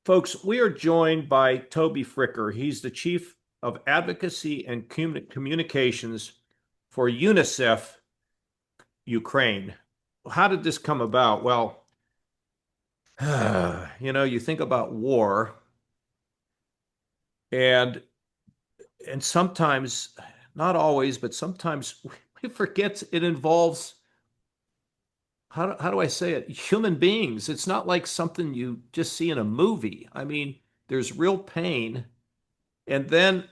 Folks, we are joined by Toby Fricker. He's the Chief of Advocacy and Communications for UNICEF Ukraine. How did this come about? Well, you think about war and sometimes, not always, but sometimes we forget it involves how do I say it? Human beings. It's not like something you just see in a movie. I mean, there's real pain. And then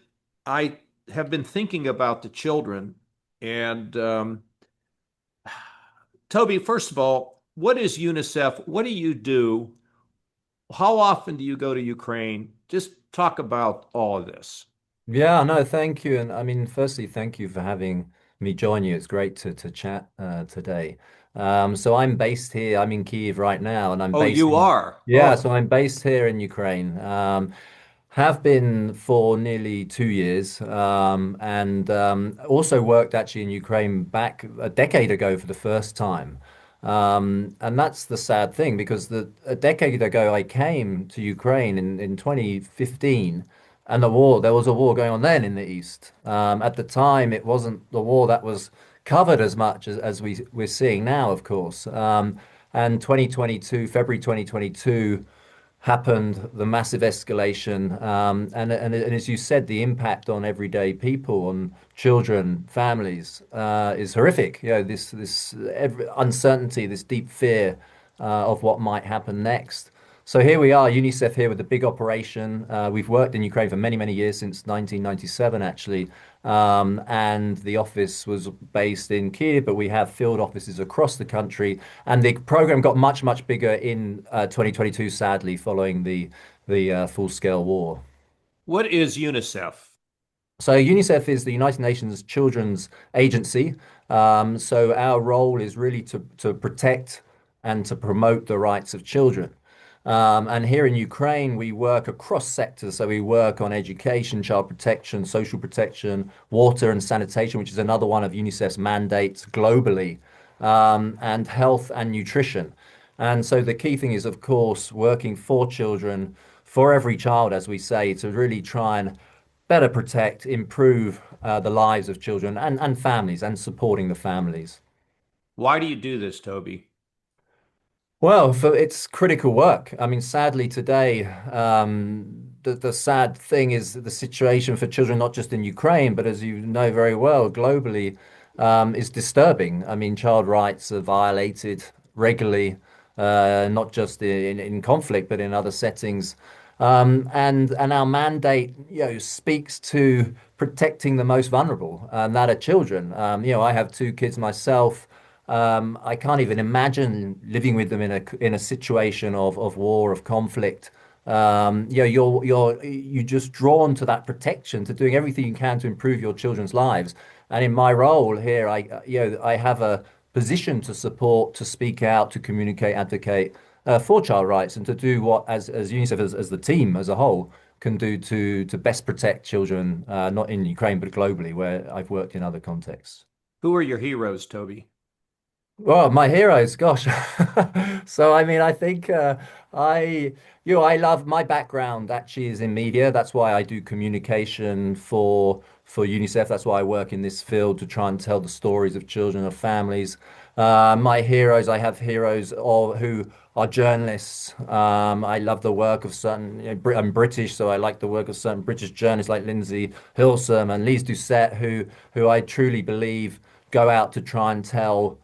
I have been thinking about the children. And Toby, first of all, what is UNICEF? What do you do? How often do you go to Ukraine? Just talk about all of this. Yeah, no, thank you. And I mean, firstly, thank you for having me join you. It's great to chat today. So I'm based here. I'm in Kyiv right now, and I'm Oh, based you in, are. yeah, Oh, so I'm based here in Ukraine. Have been for nearly 2 years, and also worked actually in Ukraine back a decade ago for the first time. And that's the sad thing because a decade ago I came to Ukraine in 2015. And there was a war going on then in the East. At the time, it wasn't the war that was covered as much as we're seeing now, of course. And 2022, February 2022 happened, the massive escalation. And as you said, the impact on everyday people, on children, families, is horrific. You know, this uncertainty, this deep fear of what might happen next. So here we are, UNICEF here with a big operation. We've worked in Ukraine for many, many years, since 1997, actually. And the office was based in Kyiv, but we have field offices across the country. And the program got much, much bigger in 2022, sadly, following the full-scale war. what is UNICEF? So UNICEF is the United Nations Children's Agency. So our role is really to protect and to promote the rights of children. And here in Ukraine, we work across sectors. So we work on education, child protection, social protection, water and sanitation, which is another one of UNICEF's mandates globally, and health and nutrition. And so the key thing is, of course, working for children, for every child, as we say, to really try and better protect, improve the lives of children and families and supporting the families. Why do you do this, Toby? Well, for it's critical work. I mean, sadly today, the sad thing is that the situation for children, not just in Ukraine, but as you know very well, globally, is disturbing. I mean, child rights are violated regularly, not just in conflict, but in other settings. And our mandate, speaks to protecting the most vulnerable, and that are children. I have two kids myself. I can't even imagine living with them in a situation of war, of conflict. You're just drawn to that protection, to doing everything you can to improve your children's lives. And in my role here, I have a position to support, to speak out, to communicate, advocate for child rights, and to do what, as UNICEF, as the team as a whole, can do to best protect children, not in Ukraine but globally, where I've worked in other contexts. Who are your heroes, Toby? Well, my heroes, gosh. So I mean, I think I I love my background actually is in media. That's why I do communication for UNICEF. That's why I work in this field to try and tell the stories of children, of families. My heroes, I have heroes who are journalists. I love the work of certain, I'm British, so I like the work of certain British journalists like Lindsay Hilsum and Lise Doucette, who I truly believe go out to try and tell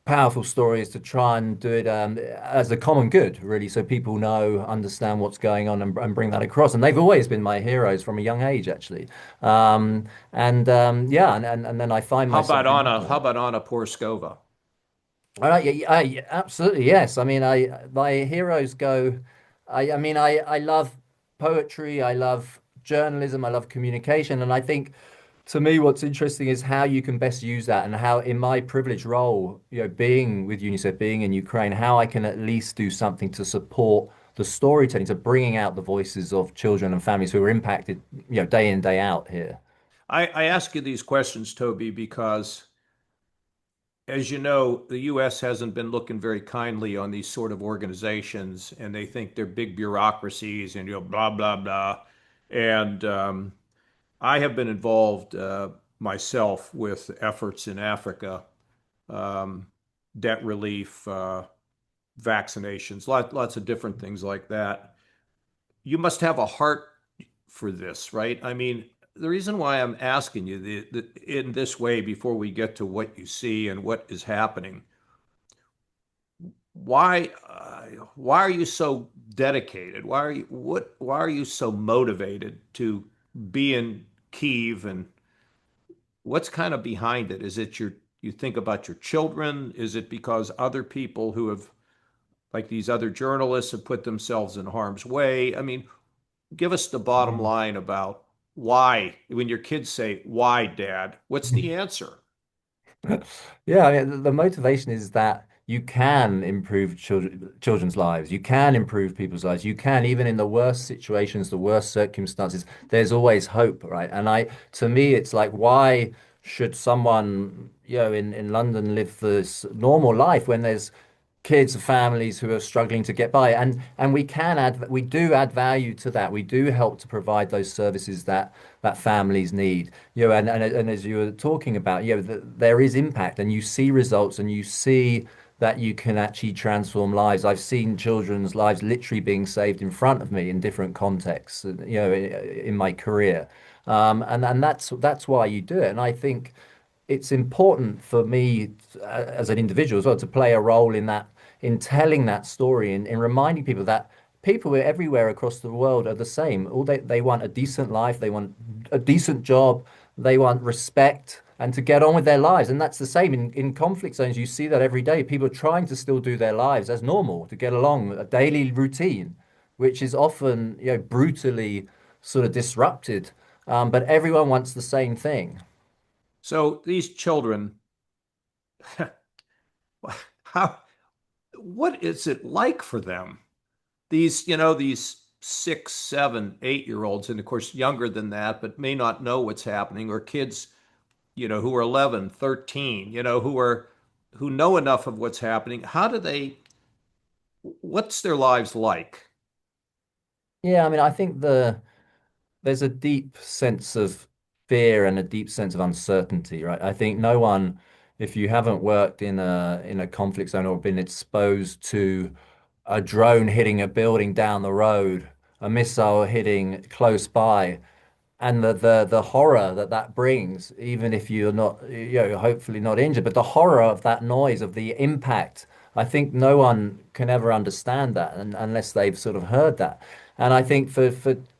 powerful stories, to try and do it as a common good, really, so people know, understand what's going on, and bring that across. And they've always been my heroes from a young age, actually. Yeah, and then I find myself in. How about Anna Porskova? All right, yeah, absolutely, yes. I mean, my heroes go. I love poetry. I love journalism. I love communication, and I think, to me, what's interesting is how you can best use that, and how, in my privileged role, being with UNICEF, being in Ukraine, how I can at least do something to support the storytelling, to bringing out the voices of children and families who are impacted, day in, day out here. I ask you these questions, Toby, because as you know, the U.S. hasn't been looking very kindly on these sort of organizations, and they think they're big bureaucracies and blah blah blah. And I have been involved myself with efforts in Africa, um, debt relief, vaccinations, lots of different things like that. You must have a heart for this, right? I mean, the reason why I'm asking you in this way before we get to what you see and what is happening, why are you so dedicated? Why are you so motivated to be in Kyiv, and what's kind of behind it? Is it you think about your children? Is it because other people who have, like these other journalists, have put themselves in harm's way? I mean, give us the bottom line about why, when your kids say, "Why, Dad?" What's the answer? Yeah, I mean, the motivation is that you can improve children's lives. You can improve people's lives. You can, even in the worst situations, the worst circumstances, there's always hope, right? And to me, it's like, why should someone, in London live this normal life when there's kids and families who are struggling to get by, and we do add value to that. We do help to provide those services that families need. And as you were talking about, there is impact, and you see results, and you see that you can actually transform lives. I've seen children's lives literally being saved in front of me in different contexts, in my career. And that's why you do it. And I think it's important for me as an individual as well to play a role in that, in telling that story, in reminding people that people everywhere across the world are the same. All they want a decent life, they want a decent job, they want respect and to get on with their lives. And that's the same in conflict zones. You see that every day. People are trying to still do their lives as normal, to get along, a daily routine, which is often, brutally sort of disrupted. But everyone wants the same thing. So these children, how, what is it like for them? These 6, 7, 8 year olds, and of course younger than that, but may not know what's happening, or kids, who are 11, 13, who know enough of what's happening. What's their lives like? Yeah, I mean, I think there's a deep sense of fear and a deep sense of uncertainty, right? I think no one, if you haven't worked in a conflict zone or been exposed to a drone hitting a building down the road, a missile hitting close by, and the horror that that brings, even if you're not, hopefully not injured, but the horror of that noise, of the impact, I think no one can ever understand that unless they've sort of heard that. And I think for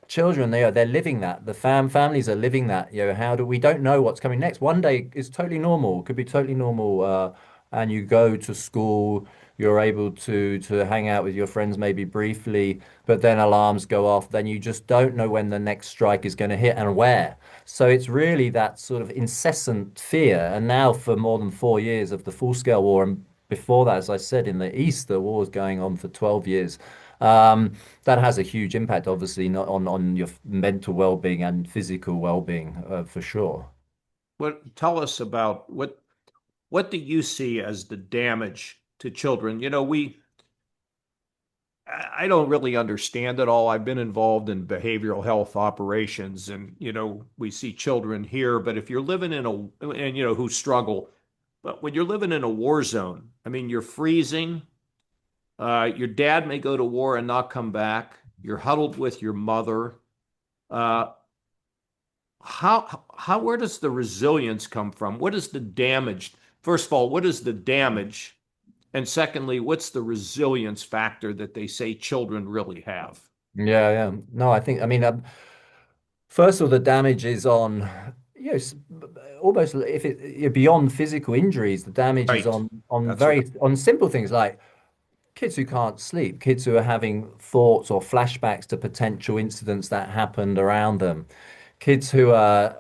children, they're living that. The families are living that. How do we don't know what's coming next? One day is totally normal, could be totally normal, and you go to school, you're able to hang out with your friends maybe briefly, but then alarms go off. Then you just don't know when the next strike is going to hit and where. So it's really that sort of incessant fear. And now for more than 4 years of the full-scale war, and before that, as I said, in the East, the war is going on for 12 years. That has a huge impact, obviously, not on your mental well-being and physical well-being, for sure. Tell us about what do you see as the damage to children? I don't really understand it all. I've been involved in behavioral health operations, and we see children here, but if you're living in who struggle, but when you're living in a war zone, I mean, you're freezing. Your dad may go to war and not come back. You're huddled with your mother. Uh, where does the resilience come from? What is the damage? First of all, what is the damage? And secondly, what's the resilience factor that they say children really have? Yeah, yeah. No, I mean, first of all, the damage is on, almost if beyond physical injuries, the damage is Right. on That's right. very on simple things like kids who can't sleep, kids who are having thoughts or flashbacks to potential incidents that happened around them, kids who are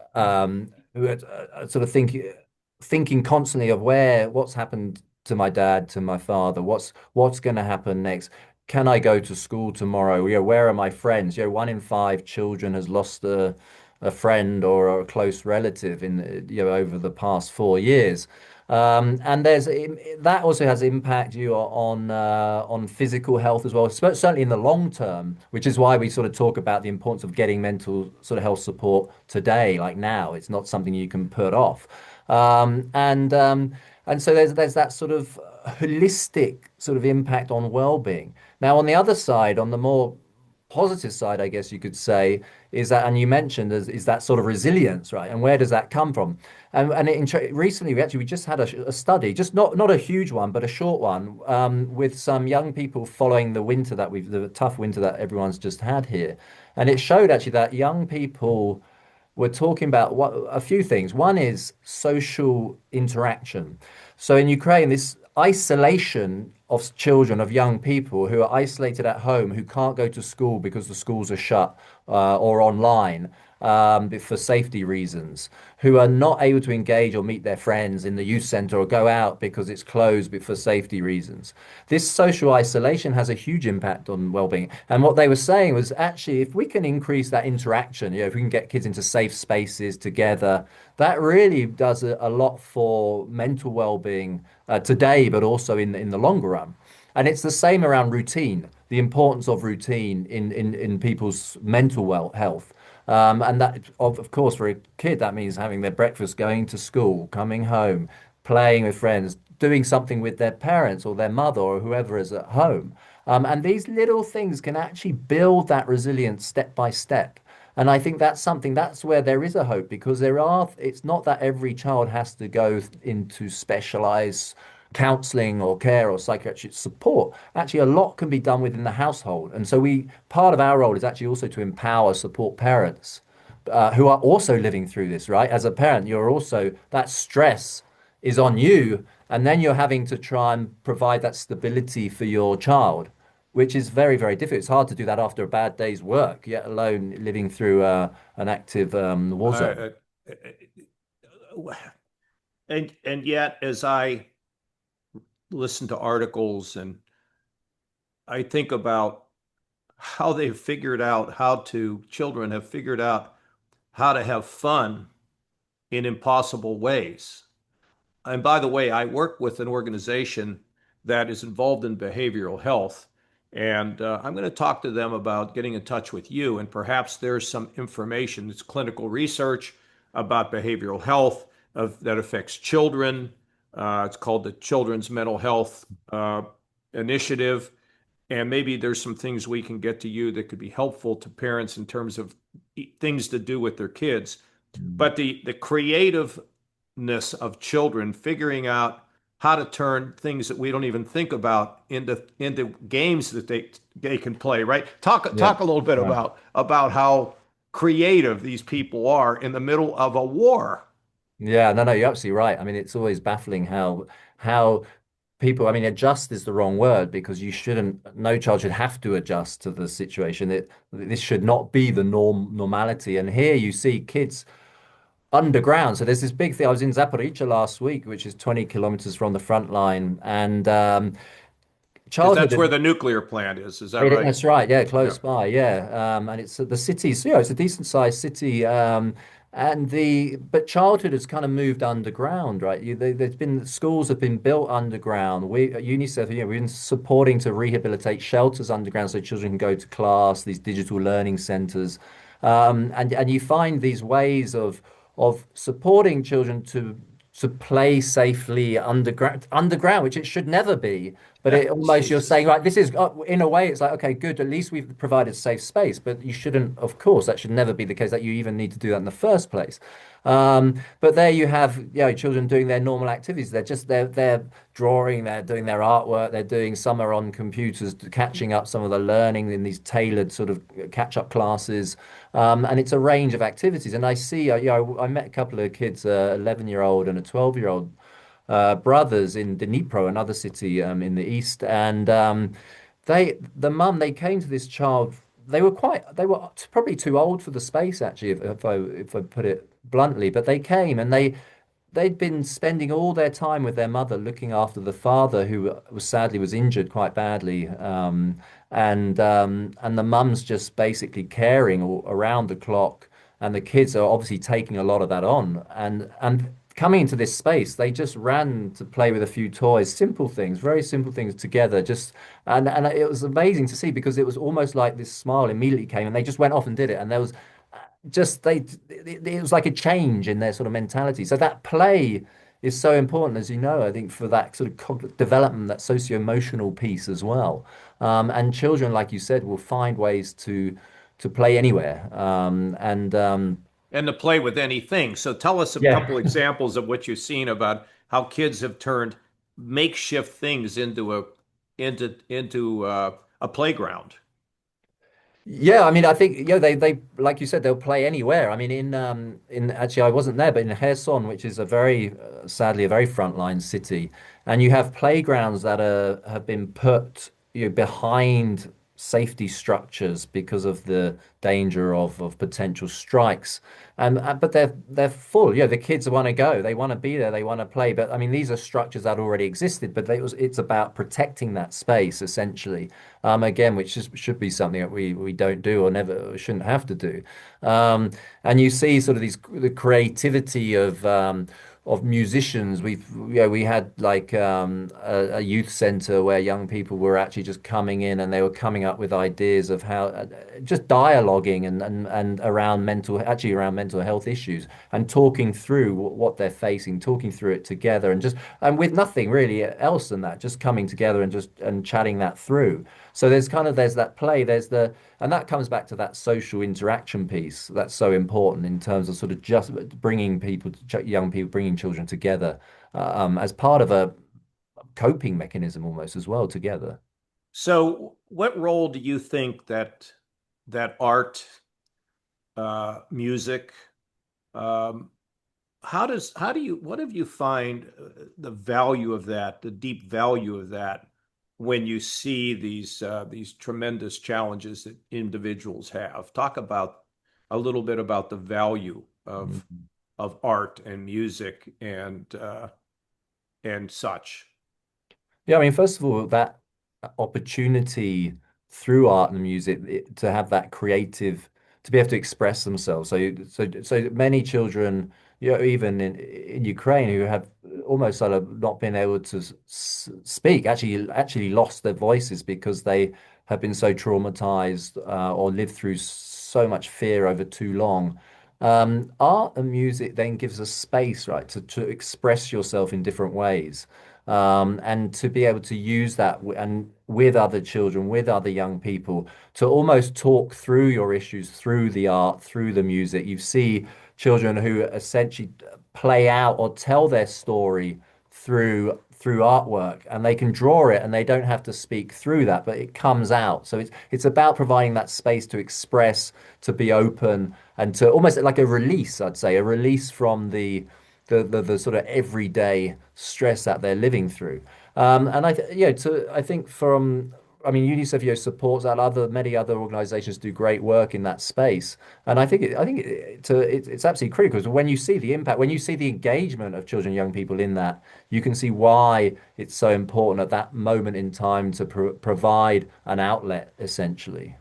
sort of thinking constantly of what's happened to my dad, to my father, what's going to happen next. Can I go to school tomorrow? Where are my friends? 1 in 5 children has lost a friend or a close relative in over the past 4 years. And that also has impact you on physical health as well, certainly in the long term, which is why we sort of talk about the importance of getting mental sort of health support today, like now. It's not something you can put off. Um, and um, and so there's that sort of holistic sort of impact on well-being. Now, on the other side, on the more positive side, I guess you could say, is that, and you mentioned, is that sort of resilience, right? And where does that come from? Recently, we just had a study, just not a huge one, but a short one, with some young people following the tough winter that everyone's just had here, and it showed actually that young people we're talking about a few things. One is social interaction. So in Ukraine, this isolation of children, of young people who are isolated at home, who can't go to school because the schools are shut or online for safety reasons, who are not able to engage or meet their friends in the youth center or go out because it's closed for safety reasons. This social isolation has a huge impact on well-being. And what they were saying was actually, if we can increase that interaction, if we can get kids into safe spaces together, that really does a lot for mental well-being today, but also in the longer run. And it's the same around routine, the importance of routine in people's mental health. And that, of course, for a kid, that means having their breakfast, going to school, coming home, playing with friends, doing something with their parents or their mother or whoever is at home. And these little things can actually build that resilience step by step. And I think that's where there is a hope because it's not that every child has to go into specialized counseling or care or psychiatric support. Actually, a lot can be done within the household. And so part of our role is actually also to empower, support parents who are also living through this, right? As a parent, that stress is on you, and then you're having to try and provide that stability for your child, which is very, very difficult. It's hard to do that after a bad day's work, yet alone living through an active war zone. Uh, and yet, as I listen to articles and I think about how they've figured out children have figured out how to have fun in impossible ways. And by the way, I work with an organization that is involved in behavioral health. And I'm going to talk to them about getting in touch with you. And perhaps there's some information, it's clinical research about behavioral health that affects children. It's called the Children's Mental Health Initiative. And maybe there's some things we can get to you that could be helpful to parents in terms of things to do with their kids. Mm. But the creativeness of children figuring out how to turn things that we don't even think about into games that they can play, right? Yeah. Talk a little bit Right. about how creative these people are in the middle of a war. Yeah, no, you're absolutely right. I mean, it's always baffling how people, I mean, adjust is the wrong word because no child should have to adjust to the situation. This should not be the normality. And here you see kids underground. So there's this big thing. I was in Zaporizhzhia last week, which is 20 kilometers from the front line, and Because that's where childhood. the nuclear plant is that right? That's right, yeah, Yeah. close by, yeah. And it's the city, so yeah, it's a decent sized city. But childhood has kind of moved underground, right? There's been schools have been built underground. We at UNICEF, we've been supporting to rehabilitate shelters underground so children can go to class, these digital learning centers. And you find these ways of supporting children to play safely underground, which it should never be. But it almost you're saying, Jesus. right, this is in a way, it's like, okay, good. At least we've provided safe space, but you shouldn't, of course, that should never be the case that you even need to do that in the first place. But there you have, children doing their normal activities. They're drawing, they're doing their artwork, they're doing some are on computers, catching up some of the learning in these tailored sort of catch-up classes. And it's a range of activities. And I see, I met a couple of kids, 11-year-old and a 12-year-old brothers in Dnipro, another city in the east, and they came to this child. They were probably too old for the space, actually, if I put it bluntly. But they came and they'd been spending all their time with their mother, looking after the father, who was injured quite badly, and the mum's just basically caring around the clock, and the kids are obviously taking a lot of that on, and coming into this space, they just ran to play with a few toys, simple things, very simple things together. Just and it was amazing to see because it was almost like this smile immediately came, and they just went off and did it, and there was just it was like a change in their sort of mentality. So that play is so important, as you know, I think for that sort of development, that socio-emotional piece as well. And children, like you said, will find ways to play anywhere. And to play with anything. So tell us a Yeah. couple examples of what you've seen about how kids have turned makeshift things into a playground. Yeah, I mean, I think they like you said they'll play anywhere. I mean, in actually I wasn't there, but in Kherson, which is a very sadly a very frontline city, and you have playgrounds that have been put behind safety structures because of the danger of potential strikes. And but they're full. The kids want to go, they want to be there, they want to play. But I mean, these are structures that already existed, but it's about protecting that space essentially. Again, which should be something that we don't do or never shouldn't have to do. Um, and you see sort of the creativity of musicians. We had like a youth center where young people were actually just coming in and they were coming up with ideas of how just dialoguing and around mental health issues and talking through what they're facing, talking through it together and just and with nothing really else than that, just coming together and just and chatting that through. So there's that play, and that comes back to that social interaction piece that's so important in terms of sort of just bringing young people, bringing children together as part of a coping mechanism almost as well together. So what role do you think that art, music, um, how do you what have you find the value of that, the deep value of that when you see these tremendous challenges that individuals have? Talk about a little bit about the value Mhm. of art and music and such. Yeah, I mean, first of all, that opportunity through art and music to have that creative, to be able to express themselves. So many children, even in Ukraine, who have almost sort of not been able to speak, actually lost their voices because they have been so traumatized or lived through so much fear over too long. Art and music then gives us space, right, to express yourself in different ways and to be able to use that and with other children, with other young people, to almost talk through your issues through the art, through the music. You see children who essentially play out or tell their story through artwork, and they can draw it, and they don't have to speak through that, but it comes out. So it's about providing that space to express, to be open, and to almost like a release, I'd say, a release from the sort of everyday stress that they're living through. And I think I mean, UNICEF supports that. Many other organisations do great work in that space, and it's absolutely critical. Because when you see the impact, when you see the engagement of children, and young people in that, you can see why it's so important at that moment in time to provide an outlet, essentially.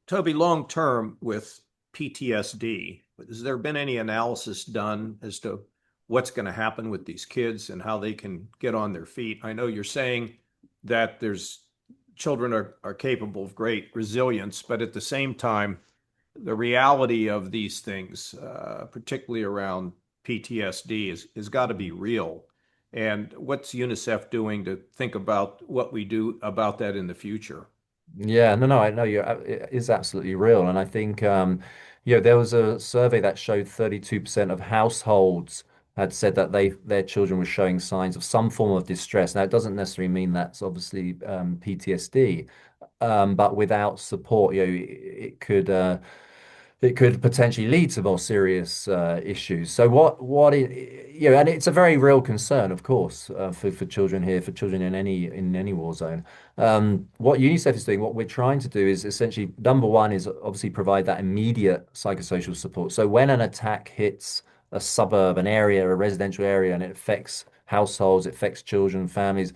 Toby, long term with PTSD, has there been any analysis done as to what's going to happen with these kids and how they can get on their feet? I know you're saying that there's children are capable of great resilience, but at the same time, the reality of these things, particularly around PTSD, is got to be real. And what's UNICEF doing to think about what we do about that in the future? Yeah, no, I know it is absolutely real. And I think, there was a survey that showed 32% of households had said that their children were showing signs of some form of distress. Now, it doesn't necessarily mean that's obviously PTSD, but without support, it could potentially lead to more serious issues. So and it's a very real concern, of course, for children here, for children in any war zone. What UNICEF is doing, what we're trying to do is essentially number one is obviously provide that immediate psychosocial support. So when an attack hits a suburb, an area, a residential area, and it affects households, it affects children, families.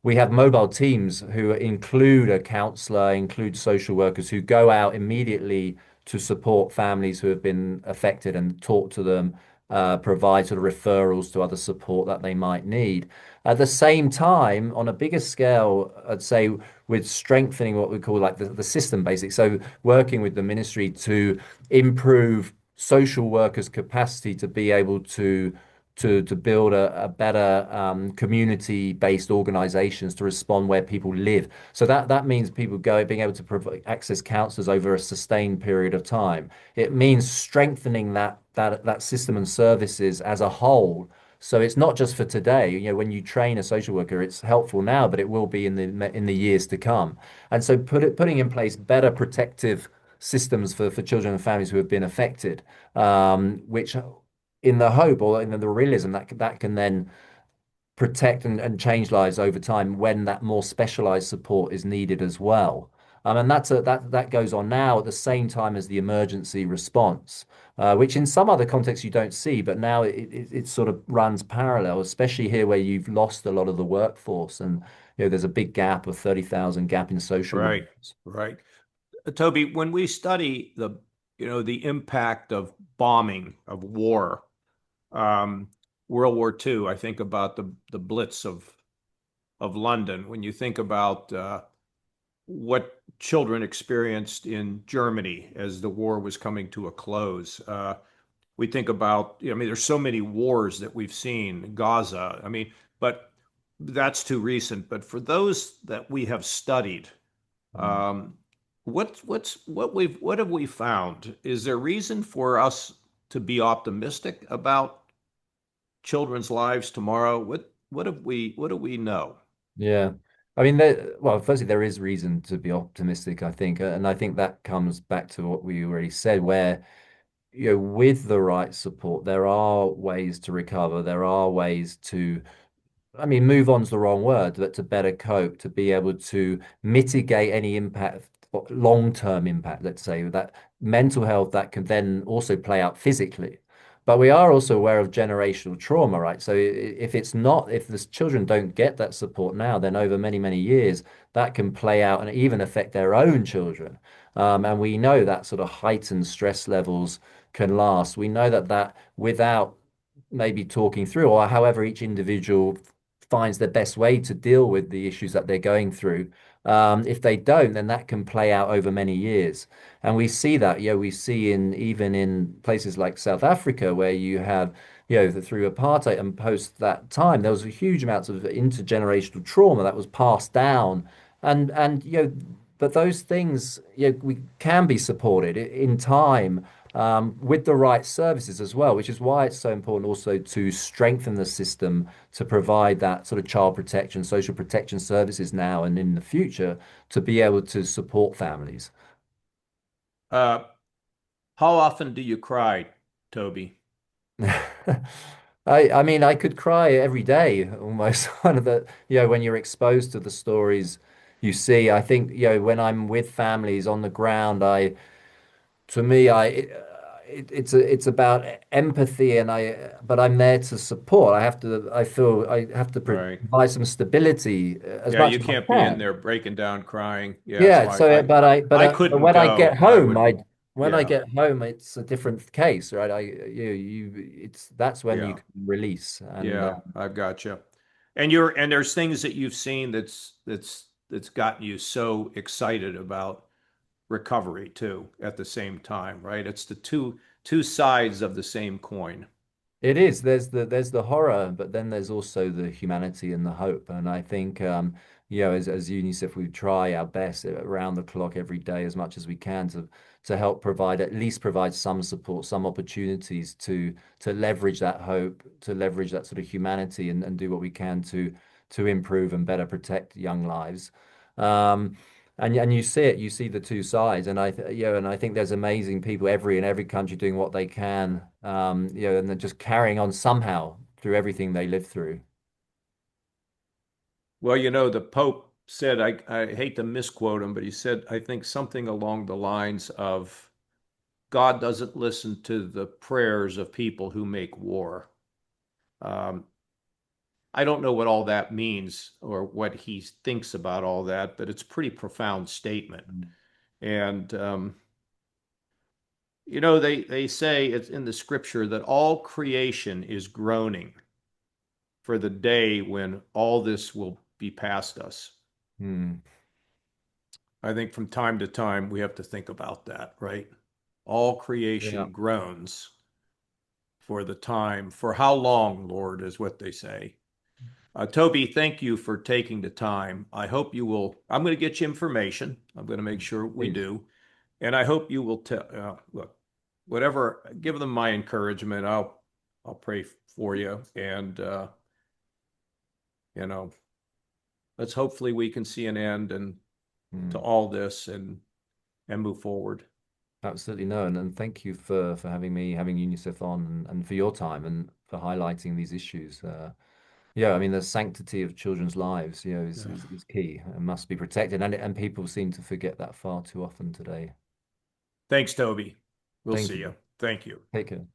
We have mobile teams who include a counselor, include social workers who go out immediately to support families who have been affected and talk to them provide sort of referrals to other support that they might need. At the same time, on a bigger scale, I'd say with strengthening what we call like the system basics. So working with the ministry to improve social workers' capacity to be able to build a better community-based organizations to respond where people live. So that means people being able to provide access counselors over a sustained period of time. It means strengthening that system and services as a whole. So it's not just for today. When you train a social worker, it's helpful now, but it will be in the years to come. And so putting in place better protective systems for children and families who have been affected, which in the hope or in the realism that can then protect and change lives over time when that more specialized support is needed as well. And that goes on now at the same time as the emergency response, which in some other contexts you don't see, but now it sort of runs parallel, especially here where you've lost a lot of the workforce and there's a big gap of 30,000 gap in social Right, workers. right. Toby, when we study the impact of bombing, of war, um, World War II, I think about the Blitz of London. When you think about what children experienced in Germany as the war was coming to a close, we think about, I mean, there's so many wars that we've seen, Gaza. I mean, but that's too recent. But for those that we have studied, Mm. um, what have we found? Is there reason for us to be optimistic about children's lives tomorrow? What do we know? Yeah. Well, firstly, there is reason to be optimistic, I think. And I think that comes back to what we already said, where, with the right support, there are ways to recover. There are ways to move on's the wrong word, but to better cope, to be able to mitigate any impact, long-term impact, let's say, that mental health that can then also play out physically. But we are also aware of generational trauma, right? So if the children don't get that support now, then over many, many years, that can play out and even affect their own children. And we know that sort of heightened stress levels can last. We know that without maybe talking through, or however each individual finds the best way to deal with the issues that they're going through. If they don't, then that can play out over many years. And we see that, we see even in places like South Africa, where you have, through apartheid and post that time, there was a huge amounts of intergenerational trauma that was passed down. And but those things, we can be supported in time with the right services as well, which is why it's so important also to strengthen the system to provide that sort of child protection, social protection services now and in the future to be able to support families. Uh, how often do you cry, Toby? I could cry every day almost one of when you're exposed to the stories you see. I think, when I'm with families on the ground, to me, it's about empathy, but I'm there to support. I feel I have to Right. provide some stability as Yeah, much you as I can't be in can. there breaking down crying. Yeah, Yeah. so So, I but couldn't when I get go. I home, would. Yeah, it's a different case, right? That's when you yeah, can release, and yeah. I've got you. And there's things that you've seen that's gotten you so excited about recovery too at the same time, right? It's the two sides of the same coin. it is. There's the horror, but then there's also the humanity and the hope. And I think as UNICEF, we try our best around the clock every day as much as we can to help at least provide some support, some opportunities to leverage that hope, to leverage that sort of humanity and do what we can to improve and better protect young lives. Um, and you see the two sides, and I think there's amazing people in every country doing what they can, and they're just carrying on somehow through everything they live through. Well, the Pope said, I hate to misquote him, but he said, I think something along the lines of God doesn't listen to the prayers of people who make war. Um, I don't know what all that means or what he thinks about all that, but it's a pretty profound statement. And they say it's in the scripture that all creation is groaning for the day when all this will be past us. Hmm. I think from time to time we have to think about that, right? All Yeah. creation groans for the time. For how long, Lord, is what they say. Toby, thank you for taking the time. I hope you will. I'm going to get you information. I'm going to make sure we Please. do. And I hope you will tell, look, whatever, give them my encouragement. I'll pray for you. And, you know, let's hopefully we can see an end and to Hmm. all this and move forward. Absolutely no, and thank you for having me, having UNICEF on, and for your time and for highlighting these issues. Yeah, I mean the sanctity of children's lives, is key and must be protected, and people seem to forget that far too often today. Thanks, Toby. We'll Thank see you. you. Thank you. Take care.